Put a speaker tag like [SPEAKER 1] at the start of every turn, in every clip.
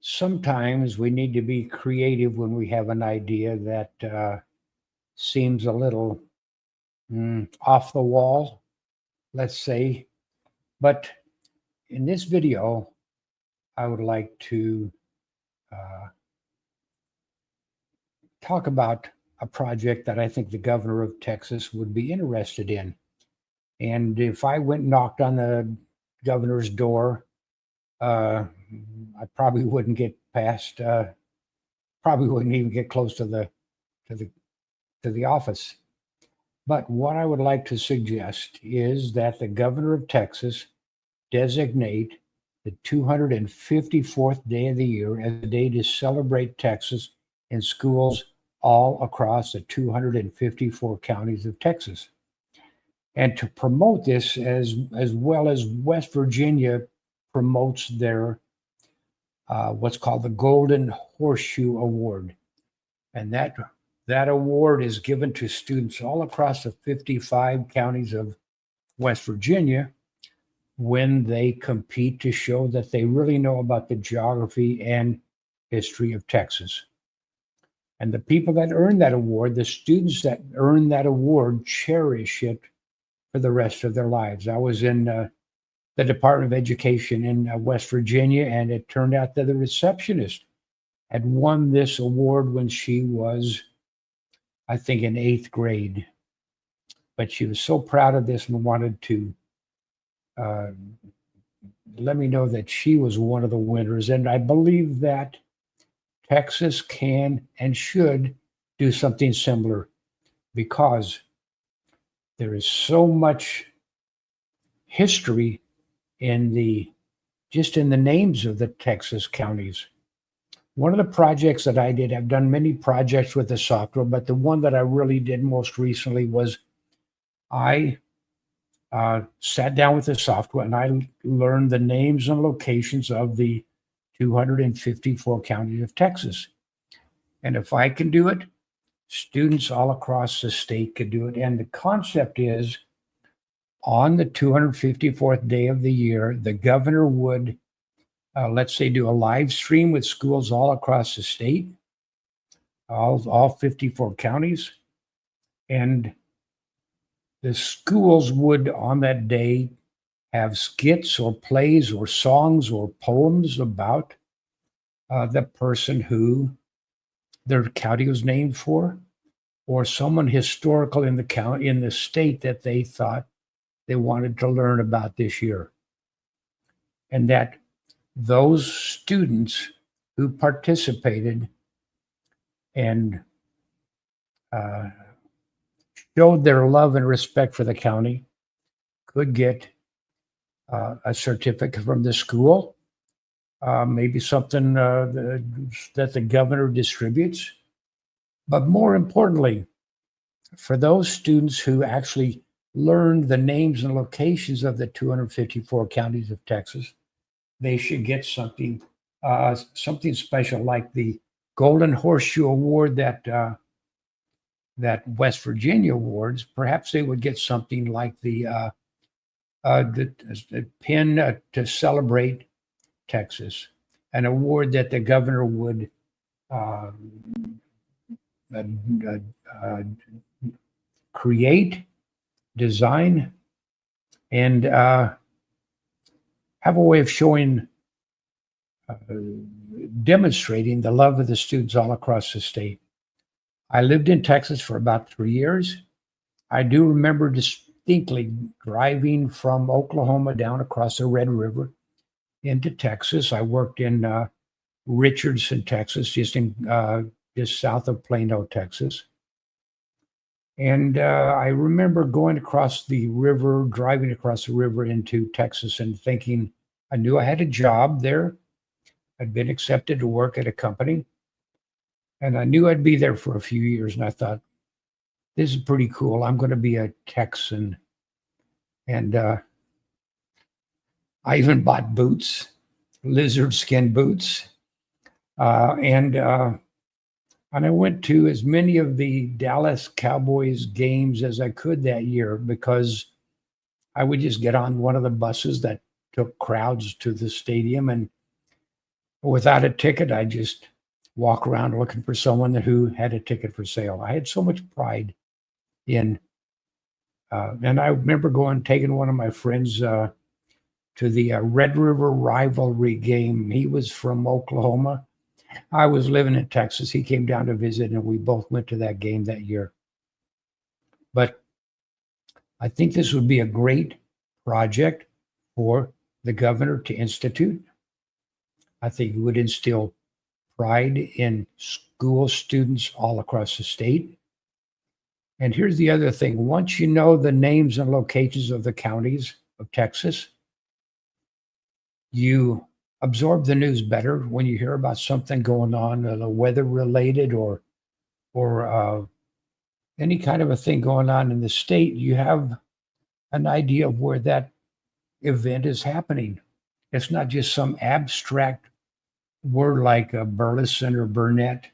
[SPEAKER 1] Sometimes we need to be creative when we have an idea that seems a little off the wall, let's say. But in this video, I would like to uh, talk about a project that I think the governor of Texas would be interested in. And if I went and knocked on the governor's door, uh, I probably wouldn't get past, probably wouldn't even get close to to the the office. But what I would like to suggest is that the governor of Texas designate the 254th day of the year as a day to celebrate Texas in schools all across the 254 counties of Texas. And to promote this, as well as West Virginia promotes their what's called the Golden Horseshoe Award. And that award is given to students all across the 55 counties of West Virginia when they compete to show that they really know about the geography and history of Texas. And the people that earn that award, the students that earn that award, cherish it for the rest of their lives. I was in the Department of Education in West Virginia, and it turned out that the receptionist had won this award when she was, I think, in 8th grade. But she was so proud of this and wanted to uh, let me know that she was one of the winners. And I believe that Texas can and should do something similar because there is so much history in just in the names of the Texas counties. One of the projects that I did, I've done many projects with the software, but the one that I really did most recently was I sat down with the software and I learned the names and locations of the 254 counties of Texas. And if I can do it, students all across the state could do it. And the concept is on the 254th day of the year, the governor would, let's say, do a live stream with schools all across the state, all 54 counties. And the schools would, on that day, have skits or plays or songs or poems about the person who their county was named for, or someone historical in the county, in the state that they thought they wanted to learn about this year. And that those students who participated and showed their love and respect for the county could get a certificate from the school, maybe something that the governor distributes. But more importantly, for those students who actually learned the names and locations of the 254 counties of Texas, they should get something special like the Golden Horseshoe Award that West Virginia awards. Perhaps they would get something like the pin to celebrate Texas, an award that the governor would uh, create, design, and have a way of showing, demonstrating the love of the students all across the state. I lived in Texas for about 3 years. I do remember distinctly driving from Oklahoma down across the Red River into Texas. I worked in Richardson, Texas, just south of Plano, Texas. And I remember going across the river, driving across the river into Texas and thinking I knew I had a job there. I'd been accepted to work at a company. And I knew I'd be there for a few years. And I thought, this is pretty cool. I'm going to be a Texan. And I even bought boots, lizard skin boots. And I went to as many of the Dallas Cowboys games as I could that year because I would just get on one of the buses that took crowds to the stadium. And Without a ticket, I just walk around looking for someone who had a ticket for sale. I had so much pride in, and I remember taking one of my friends to the Red River rivalry game. He was from Oklahoma. I was living in Texas. He came down to visit, and we both went to that game that year. But I think this would be a great project for the governor to institute. I think it would instill pride in school students all across the state. And here's the other thing. Once you know the names and locations of the counties of Texas, you absorb the news better when you hear about something going on, weather related or any kind of a thing going on in the state. You have an idea of where that event is happening. It's not just some abstract word like Burleson or Burnett,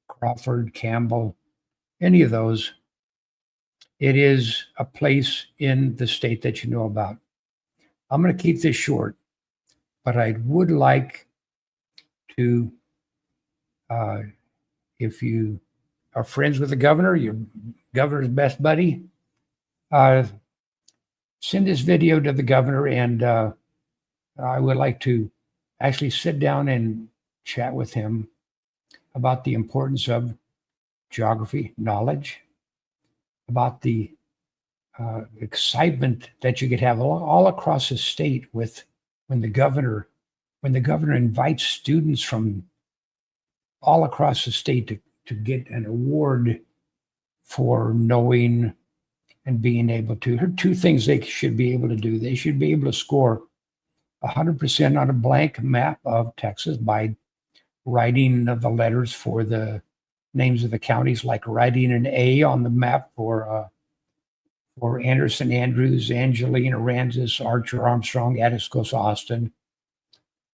[SPEAKER 1] Crawford, Campbell, any of those. It is a place in the state that you know about. I'm going to keep this short, but I would like to, if you are friends with the governor, your governor's best buddy, send this video to the governor, and I would like to actually sit down and chat with him about the importance of geography knowledge, about the excitement that you could have all across the state with when the governor invites students from all across the state to get an award for knowing and being able to. Here are two things they should be able to do. They should be able to score 100% on a blank map of Texas by writing the letters for the names of the counties, like writing an A on the map for Anderson, Andrews, Angelina, Aransas, Archer, Armstrong, Atascosa, Austin,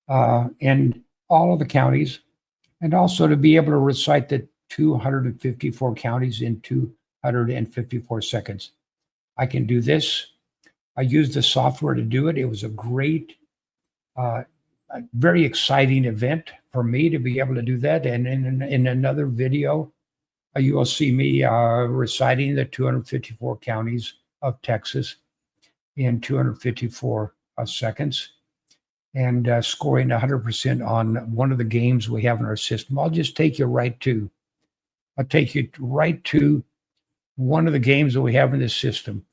[SPEAKER 1] and all of the counties, and also to be able to recite the 254 counties in 254 seconds. I can do this. I used the software to do it. It was a great, very exciting event for me to be able to do that. And in another video, you will see me reciting the 254 counties of Texas in 254 seconds and scoring 100% on one of the games we have in our system. I'll take you right to one of the games that we have in this system.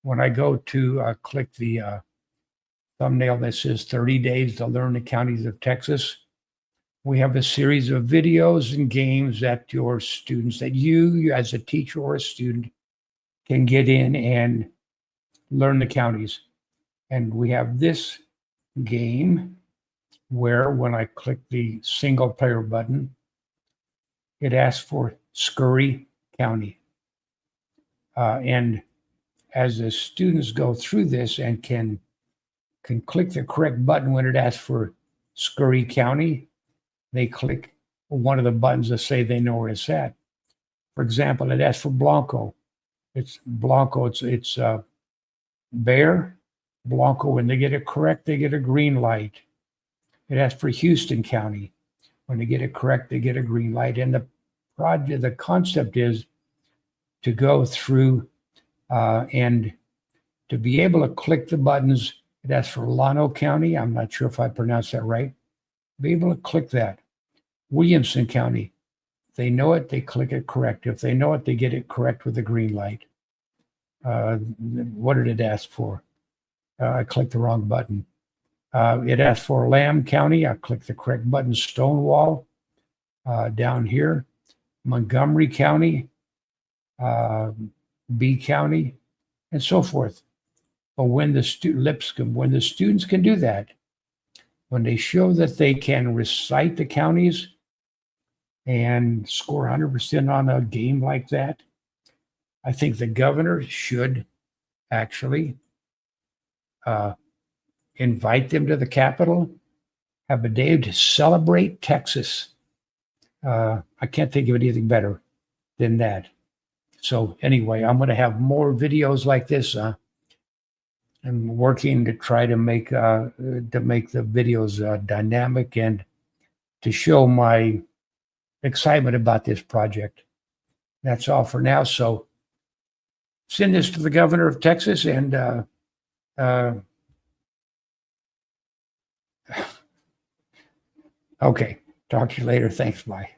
[SPEAKER 1] When I go to click the thumbnail that says 30 days to learn the counties of Texas, we have a series of videos and games that your students, that you as a teacher or a student, can get in and learn the counties. And we have this game where when I click the single player button, it asks for Scurry County. And as the students go through this and can click the correct button when it asks for Scurry County, they click one of the buttons that say they know where it's at. For example, it asks for Blanco. It's Blanco. It's Bear, Blanco. When they get it correct, they get a green light. It asks for Houston County. When they get it correct, they get a green light. And the concept is to go through and to be able to click the buttons. It asks for Llano County. I'm not sure if I pronounced that right. Be able to click that. Williamson County. If they know it, they click it correct. If they know it, they get it correct with the green light. What did it ask for? I clicked the wrong button. It asked for Lamb County. I clicked the correct button. Stonewall down here. Montgomery County. B County, and so forth. But when the students can do that, when they show that they can recite the counties and score 100% on a game like that, I think the governor should actually invite them to the Capitol, have a day to celebrate Texas. I can't think of anything better than that. So anyway, I'm going to have more videos like this I'm working to try to make the videos dynamic and to show my excitement about this project. That's all for now. So send this to the governor of Texas and okay. Talk to you later. Thanks. Bye.